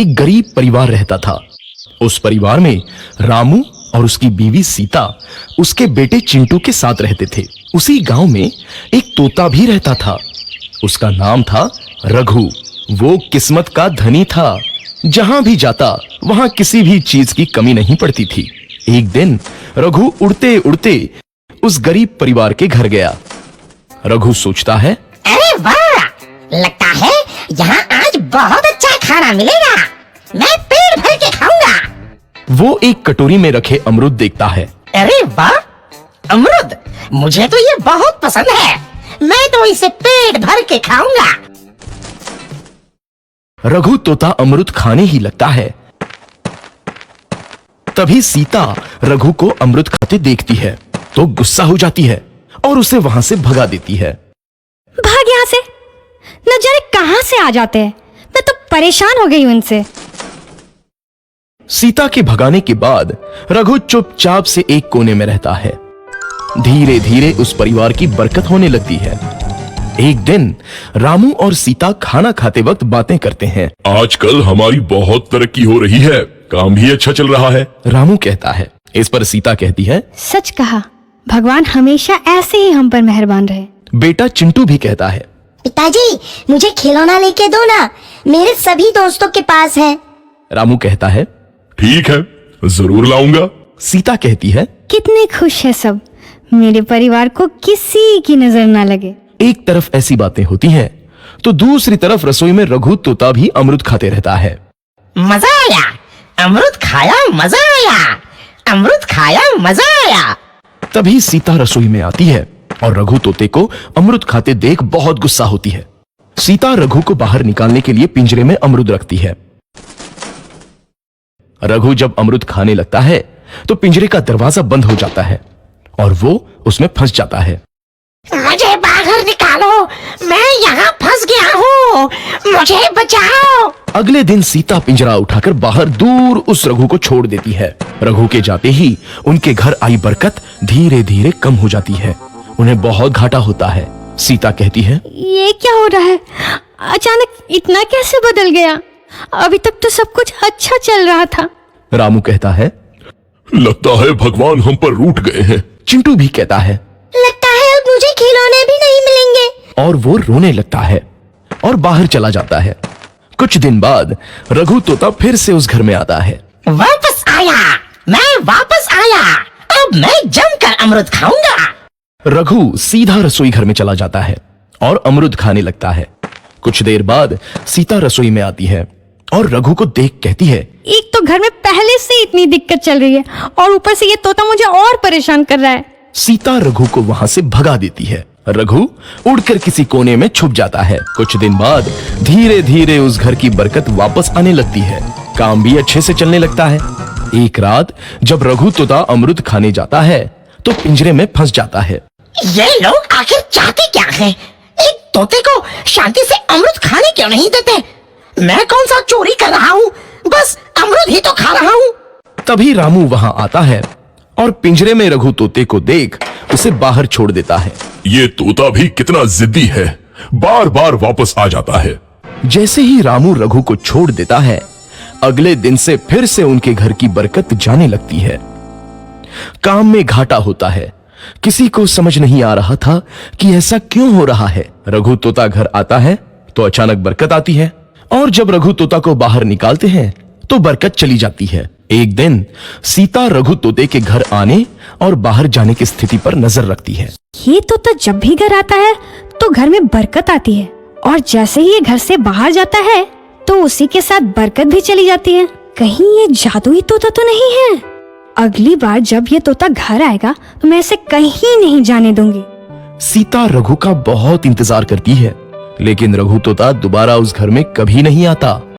एक गरीब परिवार रहता था। उस परिवार में रामू और उसकी बीवी सीता उसके बेटे चिंटू के साथ रहते थे। उसी गांव में एक तोता भी रहता था। उसका नाम था रघु। वो किस्मत का धनी था। जहां भी जाता वहां किसी भी चीज की कमी नहीं पड़ती थी। एक दिन रघु उड़ते उड़ते उस गरीब परिवार के घर गया। रघु सोचता है, अरे वाह, लगता है यहाँ आज बहुत अच्छा खाना मिलेगा। मैं पेट भर के खाऊंगा। वो एक कटोरी में रखे अमरूद देखता है। अरे वाह, अमरूद, मुझे तो ये बहुत पसंद है। मैं तो इसे पेट भर के खाऊंगा। रघु तोता अमरूद खाने ही लगता है। तभी सीता रघु को अमरूद खाते देखती है तो गुस्सा हो जाती है और उसे वहां से भगा देती है। भाग यहाँ से, न जाने कहां से आ जाते हैं। मैं तो परेशान हो गई हूं इनसे। सीता के भगाने के बाद रघु चुपचाप से एक कोने में रहता है। धीरे धीरे उस परिवार की बरकत होने लगती है। एक दिन रामू और सीता खाना खाते वक्त बातें करते हैं। आजकल हमारी बहुत तरक्की हो रही है, काम भी अच्छा चल रहा है। रामू कहता है। इस पर सीता कहती है, सच कहा, भगवान हमेशा ऐसे ही हम पर मेहरबान रहे। बेटा चिंटू भी कहता है, पिताजी, मुझे खिलौना लेके दो ना, मेरे सभी दोस्तों के पास है। रामू कहता है, ठीक है, जरूर लाऊंगा। सीता कहती है, कितने खुश है सब, मेरे परिवार को किसी की नजर ना लगे। एक तरफ ऐसी बातें होती हैं तो दूसरी तरफ रसोई में रघु तोता भी अमरूद खाते रहता है। मजा आया, अमरूद खाया, मजा आया, अमरूद खाया, मजा आया। तभी सीता रसोई में आती है और रघु तोते को अमरूद खाते देख बहुत गुस्सा होती है। सीता रघु को बाहर निकालने के लिए पिंजरे में अमरूद रखती है। रघु जब अमरूद खाने लगता है तो पिंजरे का दरवाजा बंद हो जाता है और वो उसमें फंस जाता है। मुझे बाहर निकालो, मैं यहाँ फंस गया हूँ, मुझे बचाओ। अगले दिन सीता पिंजरा उठाकर बाहर दूर उस रघु को छोड़ देती है। रघु के जाते ही उनके घर आई बरकत धीरे धीरे कम हो जाती है। उन्हें बहुत घाटा होता है। सीता कहती है, ये क्या हो रहा है, अचानक इतना कैसे बदल गया? अभी तक तो सब कुछ अच्छा चल रहा था। रामू कहता है, लगता है भगवान हम पर रूठ गए हैं। चिंटू भी कहता है, लगता है अब मुझे खिलौने भी नहीं मिलेंगे। और वो रोने लगता है और बाहर चला जाता है। कुछ दिन बाद रघु तोता फिर से उस घर में आता है। वापस आया, मैं वापस आया, अब मैं जमकर अमरूद खाऊंगा। रघु सीधा रसोई घर में चला जाता है और अमरूद खाने लगता है। कुछ देर बाद सीता रसोई में आती है और रघु को देख कहती है, एक तो घर में पहले से इतनी दिक्कत चल रही है और ऊपर से ये तोता मुझे और परेशान कर रहा है। सीता रघु को वहां से भगा देती है। रघु उड़कर किसी कोने में छुप जाता है। कुछ दिन बाद धीरे धीरे उस घर की बरकत वापस आने लगती है। काम भी अच्छे से चलने लगता है। एक रात जब रघु तोता अमरूद खाने जाता है तो पिंजरे में फंस जाता है। ये लोग आखिर चाहते क्या हैं? एक तोते को शांति से अमरूद खाने क्यों नहीं देते? मैं कौन सा चोरी कर रहा हूँ? बस अमरूद ही तो खा रहा हूँ। तभी रामू वहां आता है और पिंजरे में रघु तोते को देख उसे बाहर छोड़ देता है। ये तोता भी कितना जिद्दी है, बार बार वापस आ जाता है। जैसे ही रामू रघु को छोड़ देता है, अगले दिन से फिर से उनके घर की बरकत जाने लगती है। काम में घाटा होता है। किसी को समझ नहीं आ रहा था कि ऐसा क्यों हो रहा है। रघु तोता घर आता है तो अचानक बरकत आती है और जब रघु तोता को बाहर निकालते हैं तो बरकत चली जाती है। एक दिन सीता रघु तोते के घर आने और बाहर जाने की स्थिति पर नजर रखती है। ये तोता जब भी घर आता है तो घर में बरकत आती है और जैसे ही ये घर से बाहर जाता है तो उसी के साथ बरकत भी चली जाती है। कहीं ये जादुई तोता तो नहीं है? अगली बार जब ये तोता घर आएगा तो मैं इसे कहीं नहीं जाने दूंगी। सीता रघु का बहुत इंतजार करती है लेकिन रघु तोता दोबारा उस घर में कभी नहीं आता।